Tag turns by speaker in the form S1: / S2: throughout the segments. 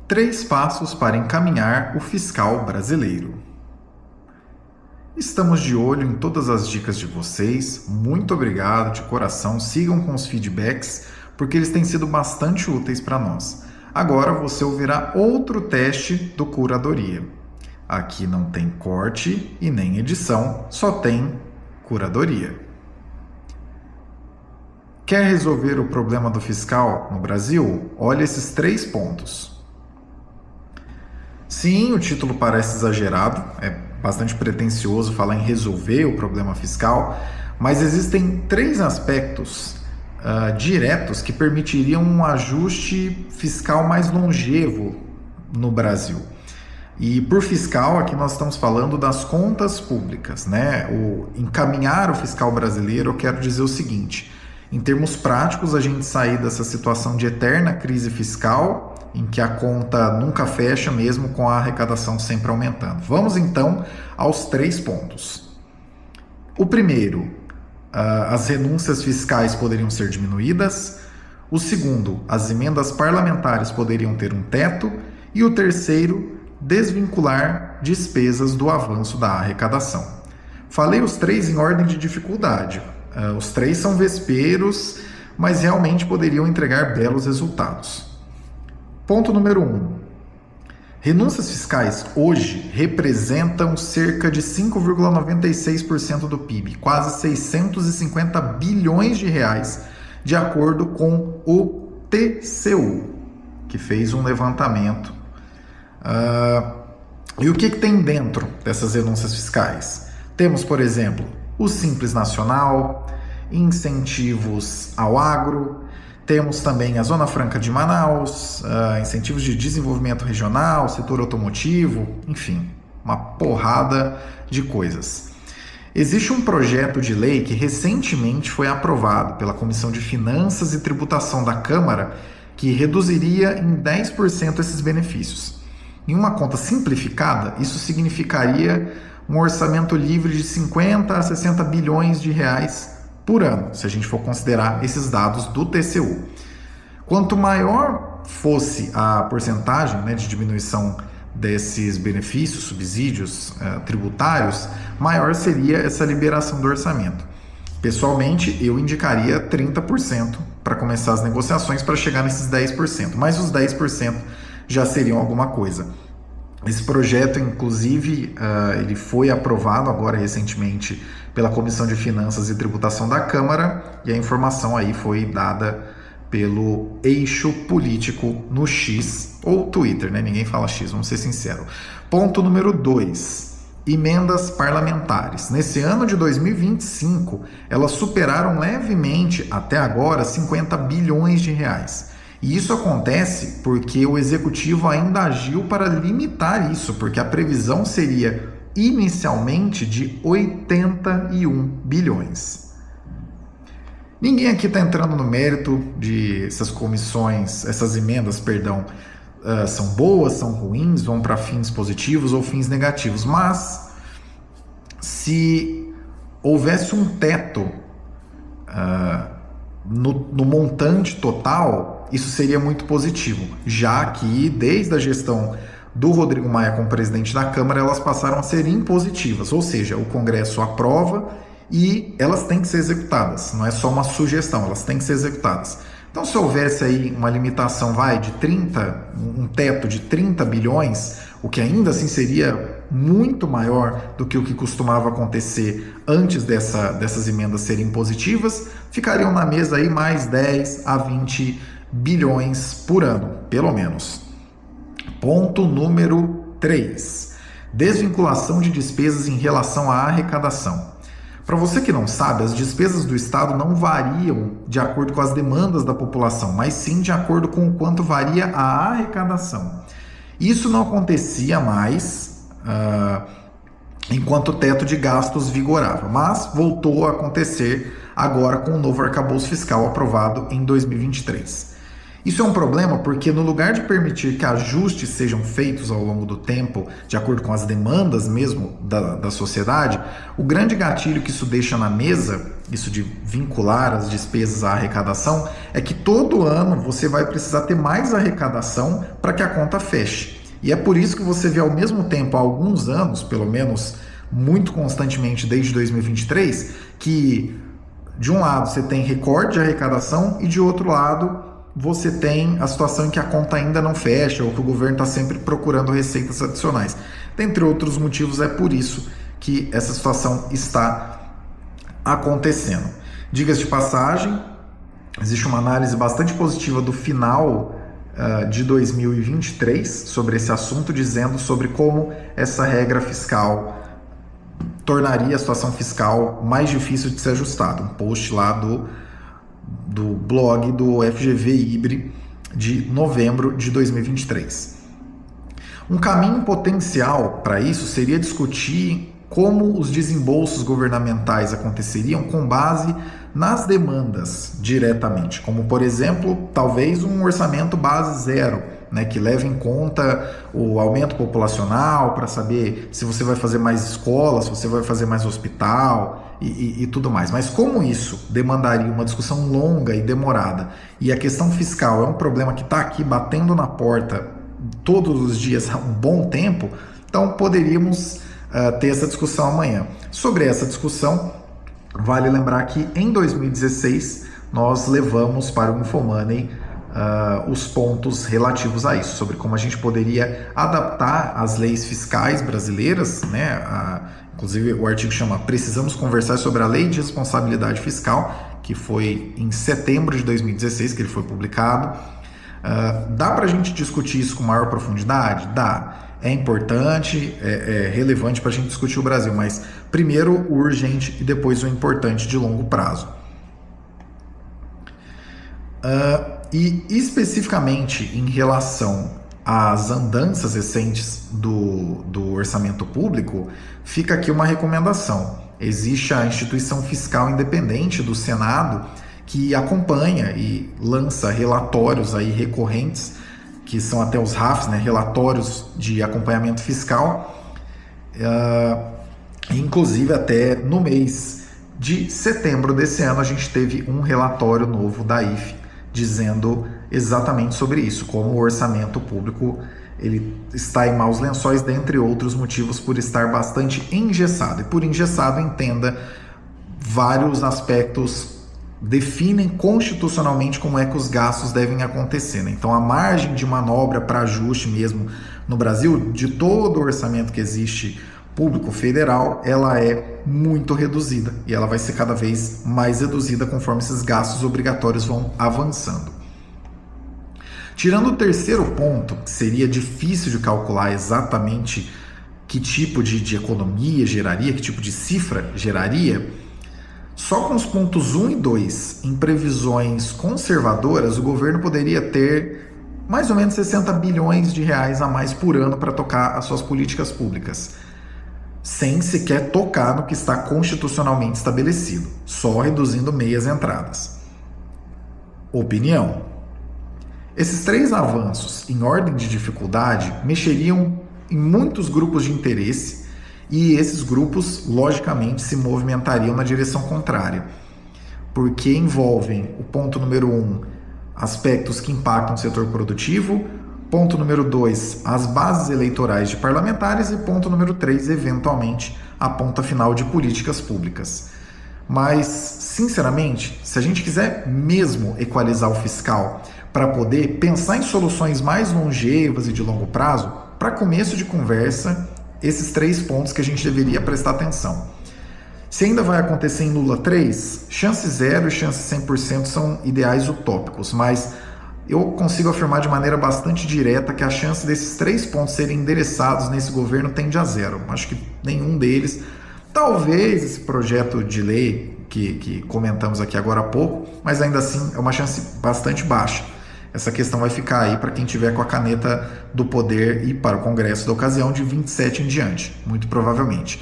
S1: 3 passos para encaminhar o fiscal brasileiro. Estamos de olho em todas as dicas de vocês. Muito obrigado de coração. Sigam com os feedbacks, porque eles têm sido bastante úteis para nós. Agora você ouvirá outro teste do Curadoria. Aqui não tem corte e nem edição, só tem curadoria. Quer resolver o problema do fiscal no Brasil? Olha esses 3 pontos. Sim, o título parece exagerado, é bastante pretensioso falar em resolver o problema fiscal, mas existem 3 aspectos diretos que permitiriam um ajuste fiscal mais longevo no Brasil. E por fiscal, aqui nós estamos falando das contas públicas, né? O encaminhar o fiscal brasileiro, eu quero dizer o seguinte: em termos práticos, a gente sair dessa situação de eterna crise fiscal, em que a conta nunca fecha, mesmo com a arrecadação sempre aumentando. Vamos então aos 3 pontos. O primeiro, as renúncias fiscais poderiam ser diminuídas. O segundo, as emendas parlamentares poderiam ter um teto. E o terceiro, desvincular despesas do avanço da arrecadação. Falei os 3 em ordem de dificuldade. Os 3 são vesperos, mas realmente poderiam entregar belos resultados. Ponto número 1. Renúncias fiscais hoje representam cerca de 5,96% do PIB, quase 650 bilhões de reais, de acordo com o TCU, que fez um levantamento. E o que tem dentro dessas renúncias fiscais? Temos, por exemplo, o Simples Nacional, incentivos ao agro, temos também a Zona Franca de Manaus, incentivos de desenvolvimento regional, setor automotivo, enfim, uma porrada de coisas. Existe um projeto de lei que recentemente foi aprovado pela Comissão de Finanças e Tributação da Câmara, que reduziria em 10% esses benefícios. Em uma conta simplificada, isso significaria um orçamento livre de 50 a 60 bilhões de reais por ano, se a gente for considerar esses dados do TCU. Quanto maior fosse a porcentagem, de diminuição desses benefícios, subsídios tributários, maior seria essa liberação do orçamento. Pessoalmente, eu indicaria 30% para começar as negociações para chegar nesses 10%, mas os 10% já seriam alguma coisa. Esse projeto, inclusive, ele foi aprovado agora recentemente pela Comissão de Finanças e Tributação da Câmara, e a informação aí foi dada pelo eixo político no X, ou Twitter, Ninguém fala X, vamos ser sinceros. Ponto número 2. Emendas parlamentares. Nesse ano de 2025, elas superaram levemente, até agora, 50 bilhões de reais. E isso acontece porque o Executivo ainda agiu para limitar isso, porque a previsão seria inicialmente de 81 bilhões. Ninguém aqui está entrando no mérito de essas emendas, são boas, são ruins, vão para fins positivos ou fins negativos, mas se houvesse um teto no montante total, isso seria muito positivo, já que desde a gestão do Rodrigo Maia como presidente da Câmara, elas passaram a ser impositivas, ou seja, o Congresso aprova e elas têm que ser executadas, não é só uma sugestão, elas têm que ser executadas. Então, se houvesse aí uma limitação, um teto de 30 bilhões, o que ainda assim seria muito maior do que o que costumava acontecer antes dessas emendas serem impositivas, ficariam na mesa aí mais 10 a 20 bilhões por ano, pelo menos. Ponto número 3. Desvinculação de despesas em relação à arrecadação. Para você que não sabe, as despesas do Estado não variam de acordo com as demandas da população, mas sim de acordo com o quanto varia a arrecadação. Isso não acontecia mais enquanto o teto de gastos vigorava, mas voltou a acontecer agora com o novo arcabouço fiscal aprovado em 2023. Isso é um problema porque, no lugar de permitir que ajustes sejam feitos ao longo do tempo, de acordo com as demandas mesmo da sociedade, o grande gatilho que isso deixa na mesa, isso de vincular as despesas à arrecadação, é que todo ano você vai precisar ter mais arrecadação para que a conta feche. E é por isso que você vê ao mesmo tempo, há alguns anos, pelo menos muito constantemente desde 2023, que de um lado você tem recorde de arrecadação e de outro lado você tem a situação em que a conta ainda não fecha ou que o governo está sempre procurando receitas adicionais. Dentre outros motivos, é por isso que essa situação está acontecendo. Diga-se de passagem, existe uma análise bastante positiva do final de 2023 sobre esse assunto, dizendo sobre como essa regra fiscal tornaria a situação fiscal mais difícil de ser ajustada. Um post lá do blog do FGV Ibre de novembro de 2023. Um caminho potencial para isso seria discutir como os desembolsos governamentais aconteceriam com base nas demandas diretamente, como por exemplo, talvez um orçamento base zero, né, que leve em conta o aumento populacional para saber se você vai fazer mais escolas, se você vai fazer mais hospital e tudo mais. Mas como isso demandaria uma discussão longa e demorada, e a questão fiscal é um problema que está aqui batendo na porta todos os dias há um bom tempo, então poderíamos ter essa discussão amanhã. Sobre essa discussão, vale lembrar que em 2016 nós levamos para o Infomoney os pontos relativos a isso, sobre como a gente poderia adaptar as leis fiscais brasileiras, né? Inclusive o artigo chama Precisamos Conversar sobre a Lei de Responsabilidade Fiscal, que foi em setembro de 2016 que ele foi publicado. Dá para a gente discutir isso com maior profundidade? Dá. É importante, é relevante para a gente discutir o Brasil, mas primeiro o urgente e depois o importante de longo prazo. E especificamente em relação às andanças recentes do orçamento público, fica aqui uma recomendação. Existe a instituição fiscal independente do Senado que acompanha e lança relatórios aí recorrentes, que são até os RAFs, né, relatórios de acompanhamento fiscal, inclusive até no mês de setembro desse ano a gente teve um relatório novo da IFE dizendo exatamente sobre isso, como o orçamento público ele está em maus lençóis, dentre outros motivos, por estar bastante engessado. E por engessado, entenda, vários aspectos definem constitucionalmente como é que os gastos devem acontecer, né? Então a margem de manobra para ajuste mesmo no Brasil, de todo o orçamento que existe público federal, ela é muito reduzida e ela vai ser cada vez mais reduzida conforme esses gastos obrigatórios vão avançando. Tirando o terceiro ponto, que seria difícil de calcular exatamente que tipo de economia geraria, que tipo de cifra geraria, só com os pontos 1 e 2 em previsões conservadoras, o governo poderia ter mais ou menos 60 bilhões de reais a mais por ano para tocar as suas políticas públicas, sem sequer tocar no que está constitucionalmente estabelecido, só reduzindo meias entradas. Opinião: esses três avanços em ordem de dificuldade mexeriam em muitos grupos de interesse e esses grupos, logicamente, se movimentariam na direção contrária, porque envolvem o ponto número 1, aspectos que impactam o setor produtivo, ponto número 2, as bases eleitorais de parlamentares e ponto número 3, eventualmente, a ponta final de políticas públicas. Mas, sinceramente, se a gente quiser mesmo equalizar o fiscal para poder pensar em soluções mais longevas e de longo prazo, para começo de conversa, esses três pontos que a gente deveria prestar atenção. Se ainda vai acontecer em Lula 3, chance 0 e chance 100% são ideais utópicos, mas eu consigo afirmar de maneira bastante direta que a chance desses três pontos serem endereçados nesse governo tende a 0. Acho que nenhum deles. Talvez esse projeto de lei que comentamos aqui agora há pouco, mas ainda assim é uma chance bastante baixa. Essa questão vai ficar aí para quem tiver com a caneta do poder e para o Congresso da ocasião de 27 em diante, muito provavelmente.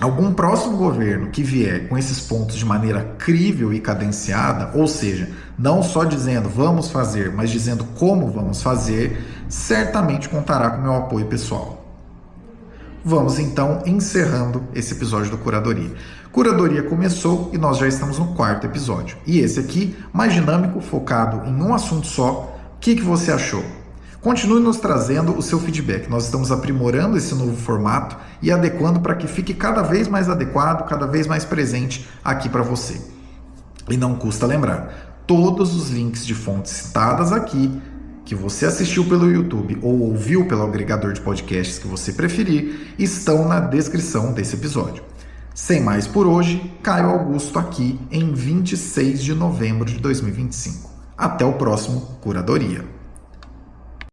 S1: algum próximo governo que vier com esses pontos de maneira crível e cadenciada, ou seja, não só dizendo vamos fazer, mas dizendo como vamos fazer, certamente contará com meu apoio pessoal. Vamos então encerrando esse episódio do Curadoria. Curadoria começou e nós já estamos no 4º episódio. E esse aqui, mais dinâmico, focado em um assunto só. O que você achou? Continue nos trazendo o seu feedback. Nós estamos aprimorando esse novo formato e adequando para que fique cada vez mais adequado, cada vez mais presente aqui para você. E não custa lembrar, todos os links de fontes citadas aqui, que você assistiu pelo YouTube ou ouviu pelo agregador de podcasts que você preferir, estão na descrição desse episódio. Sem mais por hoje, Caio Augusto aqui em 26 de novembro de 2025. Até o próximo Curadoria.